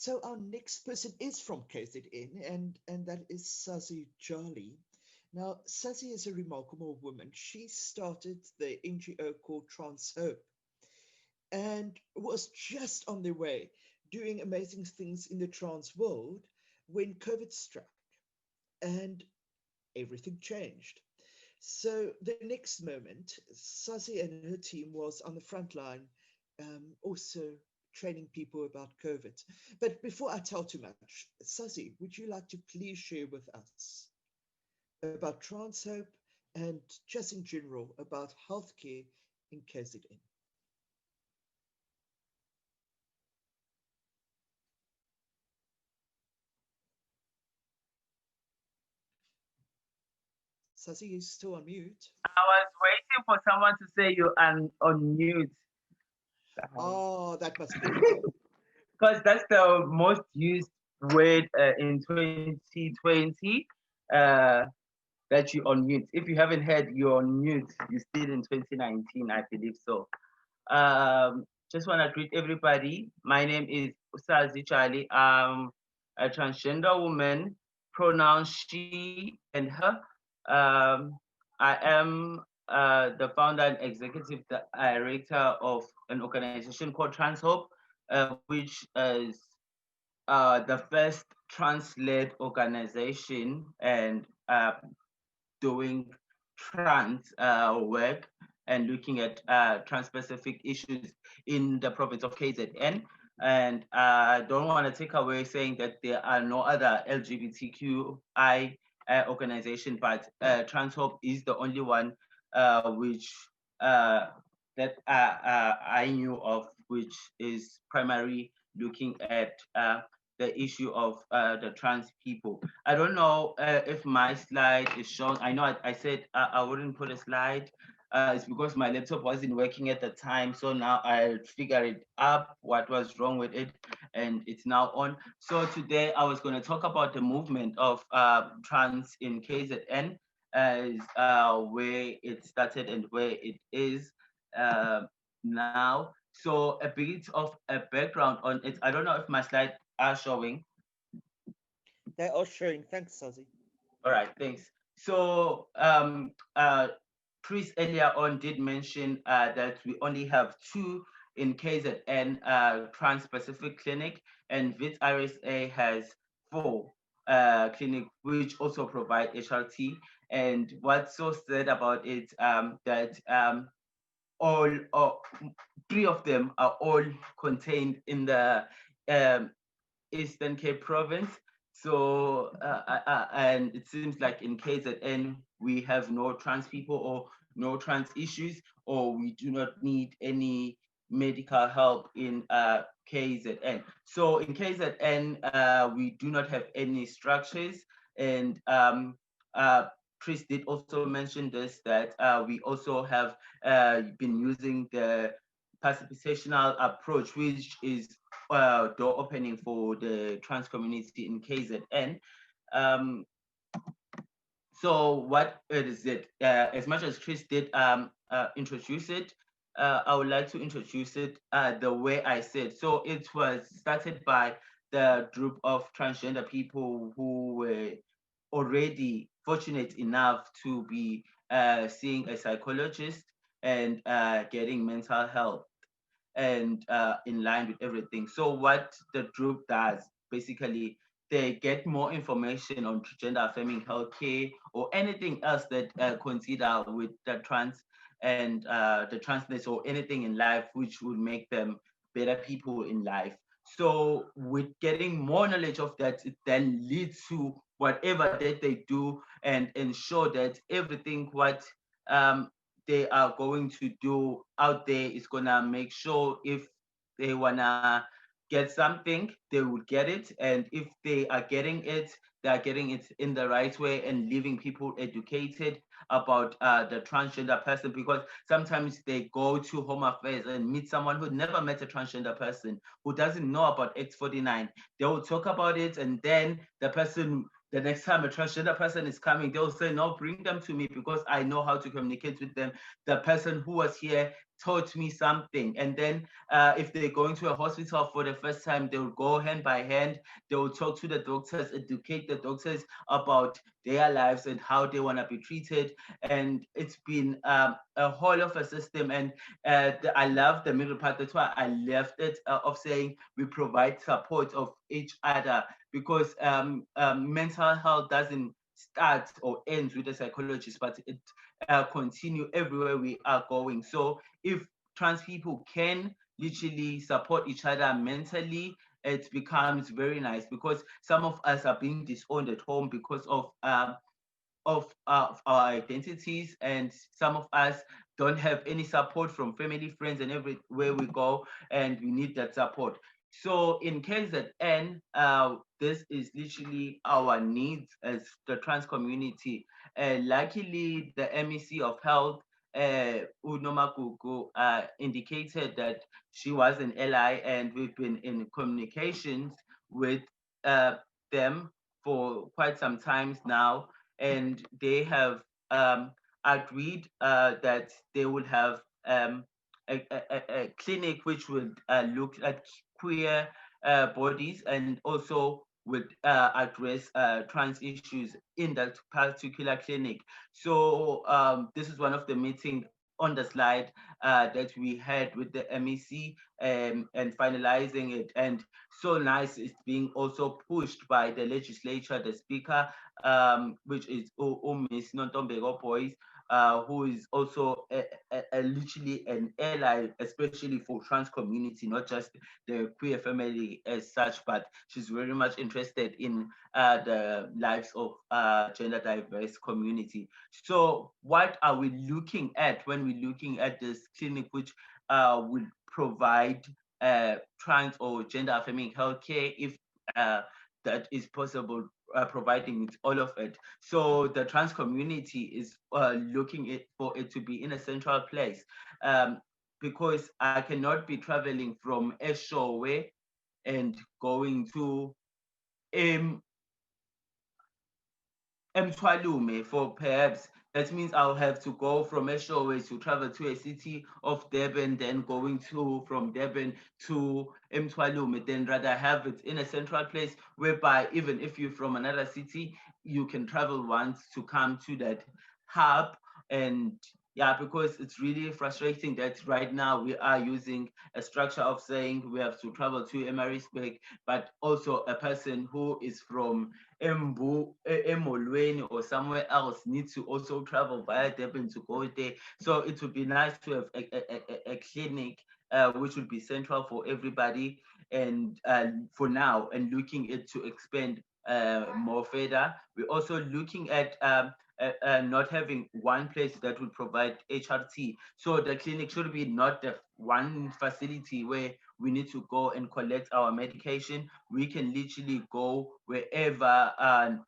So our next person is from KZN, and that is Sazi Jali. Now, Sazi is a remarkable woman. She started the NGO called Trans Hope and was just on their way doing amazing things in the trans world when COVID struck and everything changed. So the next moment, Sazi and her team was on the front line, also training people about COVID. But before I tell too much, Sazi, would you like to please share with us about Trans Hope and just in general about healthcare in KZN? Sazi, you still on mute? I was waiting for someone to say you are on mute. Oh, that must be it. Because that's the most used word in 2020, uh, that you on mute. If you haven't heard you're on mute, you still in 2019, I believe so. Just want to greet everybody. My name is Sazi Jali. I'm a transgender woman, pronouns she and her. I am the founder and executive director of an organization called Trans Hope, which is the first trans-led organization and doing trans work and looking at trans-specific issues in the province of KZN. And I don't want to take away saying that there are no other LGBTQI organization, but TransHope is the only one which that I knew of, which is primarily looking at the issue of the trans people. I don't know if my slide is shown. I know I said I wouldn't put a slide. It's because my laptop wasn't working at the time. So now I figured it up what was wrong with it, and it's now on. So today I was going to talk about the movement of trans in KZN, as where it started and where it is now. So a bit of a background on it. I don't know if my slides are showing. They are showing. Thanks, Sazi. All right, thanks. So Chris earlier on did mention that we only have two in KZN trans-specific clinic, and VIT RSA has four clinic which also provide HRT. And what's so sad about it that all three of them are all contained in the Eastern Cape province. So, and it seems like in KZN, we have no trans people or no trans issues, or we do not need any medical help in KZN. So in KZN, we do not have any structures. And Chris did also mention this, that we also have been using the participational approach, which is door opening for the trans community in KZN. Um, so what is it? As much as Chris did introduce it, I would like to introduce it the way I said. So it was started by the group of transgender people who were already fortunate enough to be seeing a psychologist and getting mental health and in line with everything. So what the group does, basically, they get more information on gender affirming healthcare or anything else that consider with the trans and the transness or anything in life which would make them better people in life. So with getting more knowledge of that, it then leads to whatever that they do and ensure that everything what they are going to do out there is gonna make sure if they wanna get something, they would get it. And if they are getting it, they are getting it in the right way and leaving people educated about the transgender person, because sometimes they go to Home Affairs and meet someone who never met a transgender person, who doesn't know about X49. They will talk about it, and then the next time a transgender person is coming, they'll say, no, bring them to me because I know how to communicate with them. The person who was here taught me something. And then if they're going to a hospital for the first time, they will go hand by hand. They will talk to the doctors, educate the doctors about their lives and how they want to be treated. And it's been a whole of a system. And I love the middle part. That's why I left it of saying we provide support of each other, because mental health doesn't start or ends with a psychologist, but it continue everywhere we are going. So if trans people can literally support each other mentally, it becomes very nice, because some of us are being disowned at home because of our identities, and some of us don't have any support from family, friends, and everywhere we go, and we need that support. So in KZN, this is literally our needs as the trans community. Luckily, the MEC of Health, Unomagugu, indicated that she was an ally, and we've been in communications with them for quite some times now, and they have agreed that they would have a clinic which would look at queer bodies, and also would address trans issues in that particular clinic. So this is one of the meetings on the slide that we had with the MEC, and finalizing it. And so nice, it's being also pushed by the legislature, the speaker, which is Miss Nontombego Boys, who is also literally an ally, especially for trans community, not just the queer family as such, but she's very much interested in the lives of gender diverse community. So what are we looking at when we're looking at this clinic, which will provide trans or gender affirming healthcare, if that is possible, providing all of it. So the trans community is looking for it to be in a central place, because I cannot be traveling from Eshowe and going to Mtwalume for perhaps, that means I'll have to go from Eshowe to travel to a city of Durban, then going to from Durban to Mtwalume, then rather have it in a central place whereby even if you're from another city, you can travel once to come to that hub. And yeah, because it's really frustrating that right now we are using a structure of saying we have to travel to Emmarisburg, but also a person who is from Emolweni or somewhere else needs to also travel via Durban to go there. So it would be nice to have a clinic which would be central for everybody, and for now, and looking it to expand more further. We're also looking at not having one place that would provide HRT. So the clinic should be not the one facility where we need to go and collect our medication. We can literally go wherever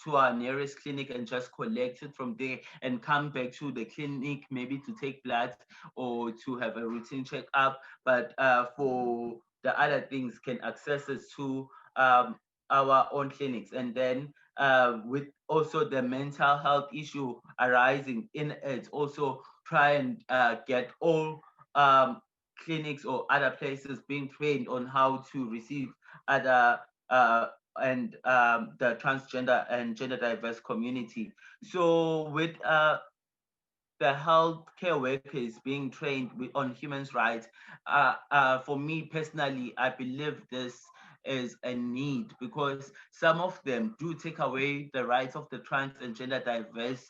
to our nearest clinic and just collect it from there and come back to the clinic, maybe to take blood or to have a routine checkup. But for the other things, can access us to our own clinics. And then with also the mental health issue arising in it, also try and get all clinics or other places being trained on how to receive other and the transgender and gender diverse community. So with the healthcare workers being trained on human rights, for me personally, I believe this is a need, because some of them do take away the rights of the trans and gender diverse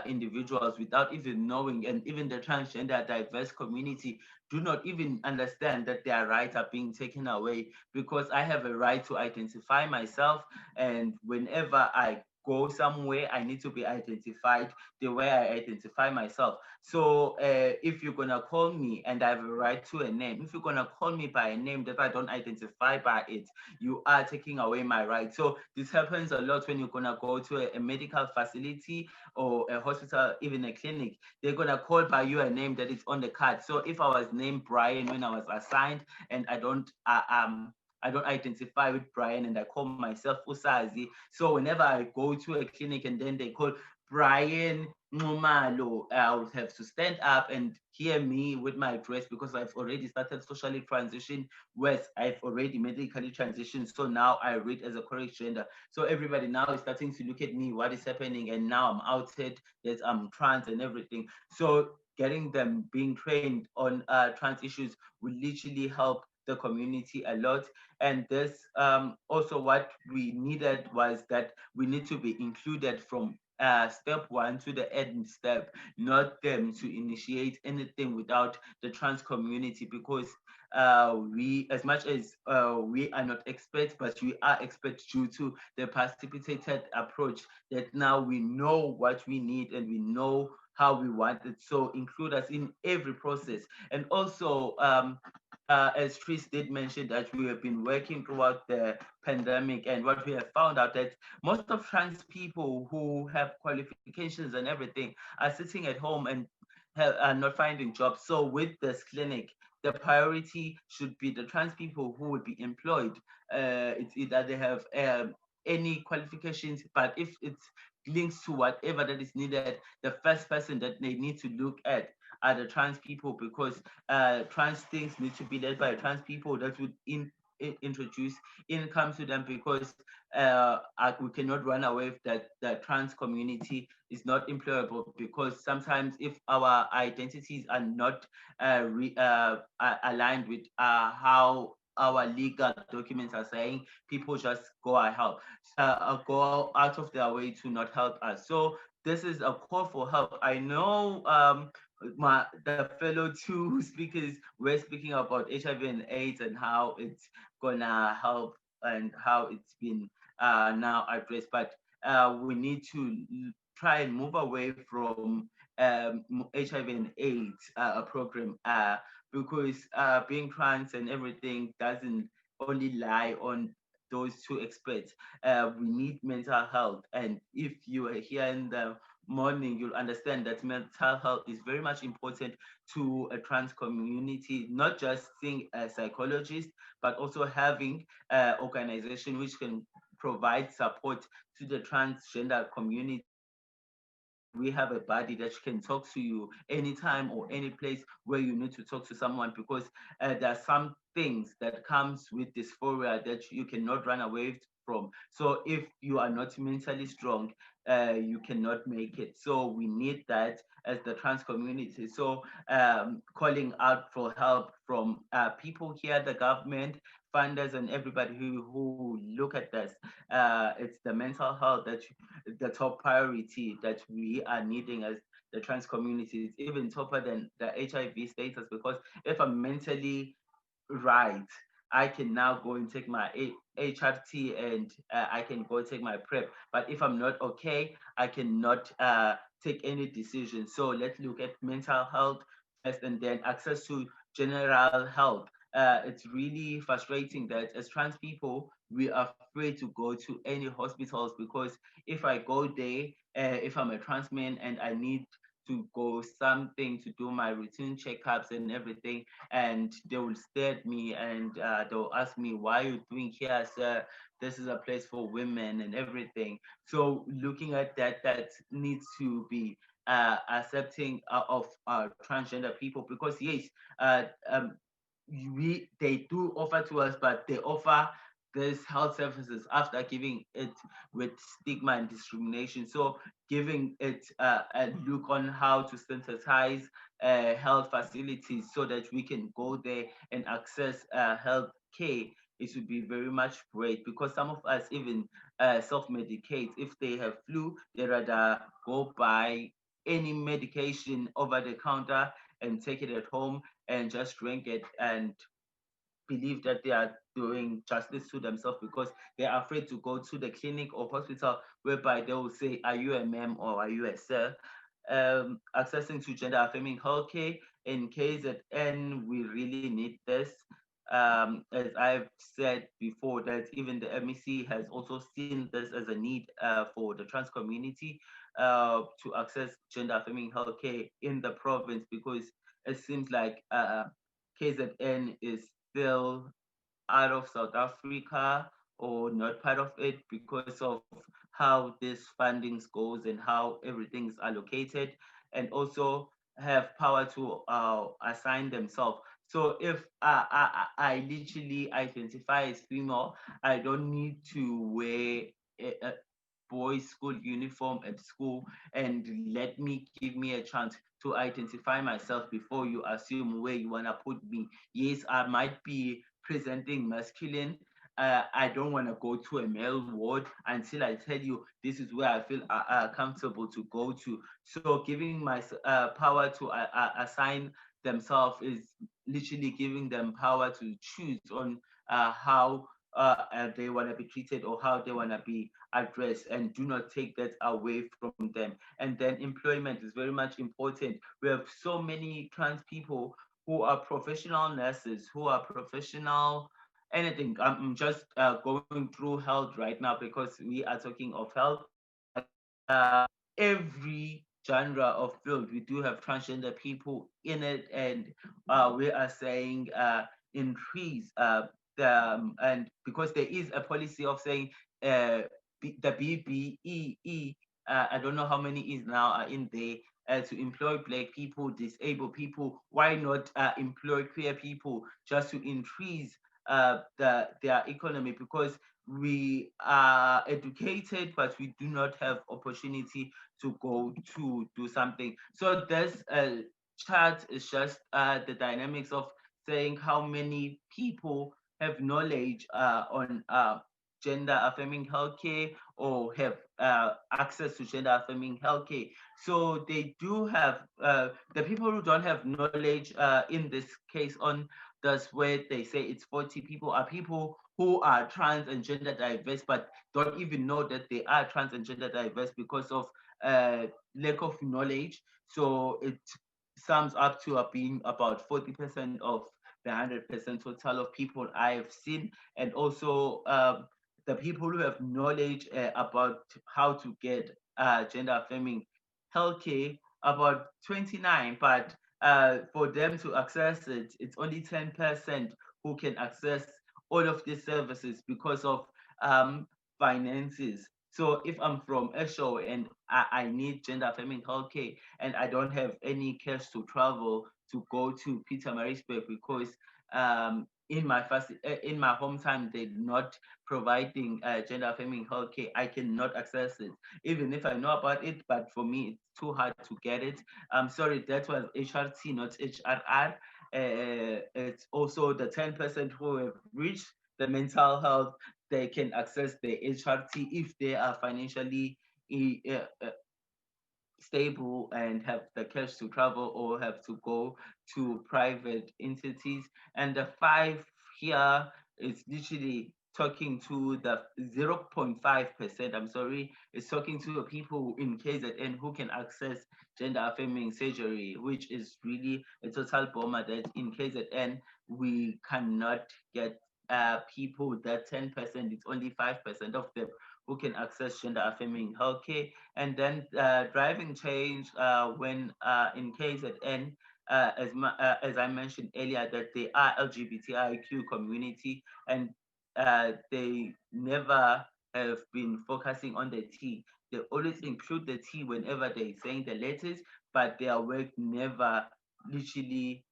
individuals without even knowing, and even the transgender diverse community do not even understand that their rights are being taken away, because I have a right to identify myself, and whenever I go somewhere, I need to be identified the way I identify myself. So if you're gonna call me and I have a right to a name, if you're gonna call me by a name that I don't identify by it, you are taking away my right. So this happens a lot when you're gonna go to a medical facility or a hospital, even a clinic. They're gonna call by you a name that is on the card. So if I was named Brian when I was assigned, and I don't identify with Brian and I call myself Sazi. So whenever I go to a clinic and then they call Brian Nxumalo would have to stand up and hear me with my dress because I've already started socially transition west. I've already medically transitioned. So now I read as a correct gender. So everybody now is starting to look at me, what is happening? And now I'm outed that I'm trans and everything. So getting them being trained on trans issues will literally help the community a lot. And this also what we needed was that we need to be included from step one to the end step, not them to initiate anything without the trans community, because we, as much as we are not experts, but we are experts due to the precipitated approach that now we know what we need and we know how we want it. So include us in every process. And also, as Chris did mention, that we have been working throughout the pandemic, and what we have found out that most of trans people who have qualifications and everything are sitting at home and are not finding jobs. So with this clinic, the priority should be the trans people who would be employed. It's either they have any qualifications, but if it links to whatever that is needed, the first person that they need to look at are the trans people, because trans things need to be led by trans people that would introduce income to them, because we cannot run away with that the trans community is not employable, because sometimes if our identities are not aligned with how our legal documents are saying, people just go out of their way to not help us. So this is a call for help. I know the fellow two speakers were speaking about HIV and AIDS and how it's gonna help and how it's been now addressed. But we need to try and move away from HIV and AIDS program, because being trans and everything doesn't only lie on those two experts. We need mental health, and if you are here in the morning, you'll understand that mental health is very much important to a trans community, not just seeing a psychologist, but also having an organization which can provide support to the transgender community, where we have a body that can talk to you anytime or any place where you need to talk to someone, because there are some things that comes with dysphoria that you cannot run away from. So if you are not mentally strong, you cannot make it. So we need that as the trans community. So calling out for help from people here, the government, funders, and everybody who look at this. It's the mental health that the top priority that we are needing as the trans community. It's even tougher than the HIV status, because if I'm mentally right, I can now go and take my HRT, and I can go take my PrEP. But if I'm not okay, I cannot take any decision. So let's look at mental health first, and then access to general health. It's really frustrating that as trans people, we are afraid to go to any hospitals, because if I go there, if I'm a trans man and I need to go something to do my routine checkups and everything, and they will stare at me, and they'll ask me, why are you doing here, sir? This is a place for women and everything. So looking at that, that needs to be accepting of transgender people, because yes, uh, um, they do offer to us, but they offer these health services after giving it with stigma and discrimination. So giving it a look on how to synthesize health facilities so that we can go there and access health care, it would be very much great, because some of us even self-medicate. If they have flu, they rather go buy any medication over the counter and take it at home and just drink it and believe that they are doing justice to themselves, because they are afraid to go to the clinic or hospital, whereby they will say, are you a ma'am or are you a sir? Accessing to gender affirming healthcare in KZN, we really need this. As I've said before, that even the MEC has also seen this as a need for the trans community to access gender affirming healthcare in the province, because it seems like KZN is still out of South Africa or not part of it because of how this fundings goes and how everything's allocated, and also have power to assign themselves. So if I literally identify as female, I don't need to wear a boys' school uniform at school, and let me give me a chance to identify myself before you assume where you wanna put me. Yes, I might be presenting masculine. I don't want to go to a male ward until I tell you this is where I feel comfortable to go to. So giving my power to assign themselves is literally giving them power to choose on how they want to be treated or how they want to be addressed, and do not take that away from them. And then employment is very much important. We have so many trans people who are professional nurses, who are professional anything. I'm just going through health right now because we are talking of health, but every genre of field we do have transgender people in it, and we are saying increase and because there is a policy of saying uh, the BBEE, I don't know how many is now are in there, to employ black people, disabled people. Why not employ queer people just to increase their economy? Because we are educated, but we do not have opportunity to go to do something. So this chart is just the dynamics of saying how many people have knowledge on gender affirming healthcare, or have access to gender affirming healthcare. So they do have the people who don't have knowledge in this case on this, where they say it's 40 people, are people who are trans and gender diverse, but don't even know that they are trans and gender diverse because of lack of knowledge. So it sums up to being about 40% of the 100% total of people I've seen, and also the people who have knowledge about how to get gender affirming healthcare, about 29, but for them to access it, it's only 10% who can access all of these services because of finances. So if I'm from Esho and I need gender affirming healthcare, and I don't have any cash to travel to go to Peter Marisburg because in my hometown they're not providing gender affirming healthcare, I cannot access it even if I know about it. But for me, it's too hard to get it. I'm sorry, that was HRT, not HRR. It's also the 10% who have reached the mental health, they can access the HRT if they are financially stable and have the cash to travel or have to go to private entities. And the five here is literally talking to the 0.5%, I'm sorry, it's talking to the people in KZN who can access gender affirming surgery, which is really a total bomber that in KZN we cannot get people that 10%, it's only 5% of them who can access gender affirming healthcare. And then driving change when in KZN, as I mentioned earlier, that they are LGBTIQ community, and they never have been focusing on the T. They always include the T whenever they're saying the letters, but their work never literally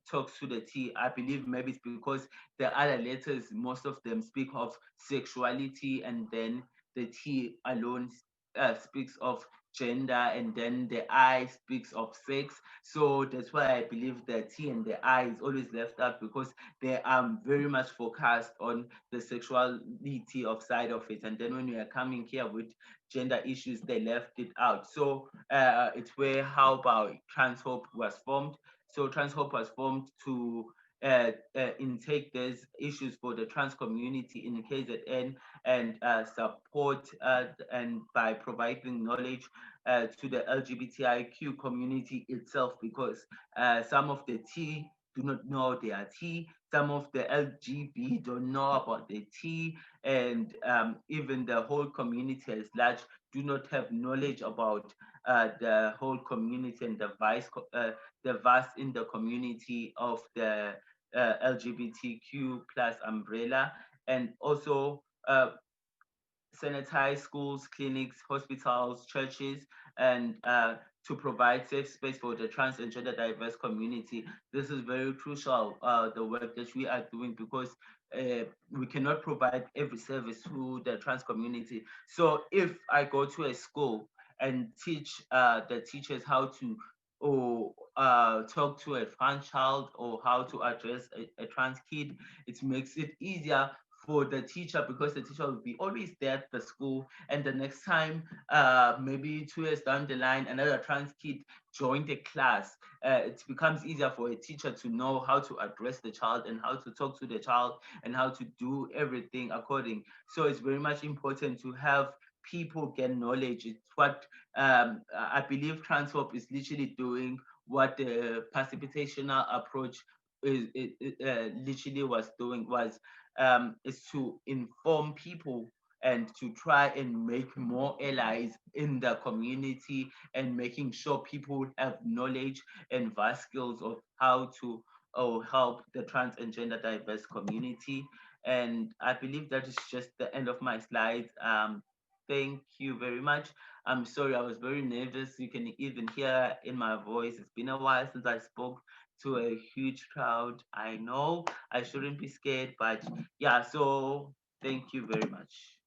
talks to the T. I believe maybe it's because the other letters, most of them speak of sexuality, and then the T alone speaks of gender, and then the I speaks of sex. So that's why I believe the T and the I is always left out, because they are very much focused on the sexuality of side of it. And then when we are coming here with gender issues, they left it out. So it's where How About Trans Hope was formed. So Trans Hope was formed to intake these issues for the trans community in KZN, and support and by providing knowledge to the LGBTIQ community itself, because some of the T do not know they are T, some of the LGB don't know about the T, and even the whole community as large do not have knowledge about the whole community and the vast in the community of the LGBTQ plus umbrella. And also sanitize schools, clinics, hospitals, churches, and to provide safe space for the trans and gender diverse community. This is very crucial, the work that we are doing, because we cannot provide every service to the trans community. So if I go to a school and teach the teachers how to or talk to a trans child, or how to address a trans kid, it makes it easier for the teacher, because the teacher will be always there at the school, and the next time, maybe 2 years down the line, another trans kid joined the class, it becomes easier for a teacher to know how to address the child and how to talk to the child and how to do everything according. So it's very much important to have people get knowledge. It's what I believe Transcorp is literally doing, what the participational approach literally was doing, was is to inform people and to try and make more allies in the community, and making sure people have knowledge and vast skills of how to help the trans and gender diverse community. And I believe that is just the end of my slides. Thank you very much. I'm sorry, I was very nervous. You can even hear in my voice. It's been a while since I spoke to a huge crowd. I know I shouldn't be scared, but yeah, so thank you very much.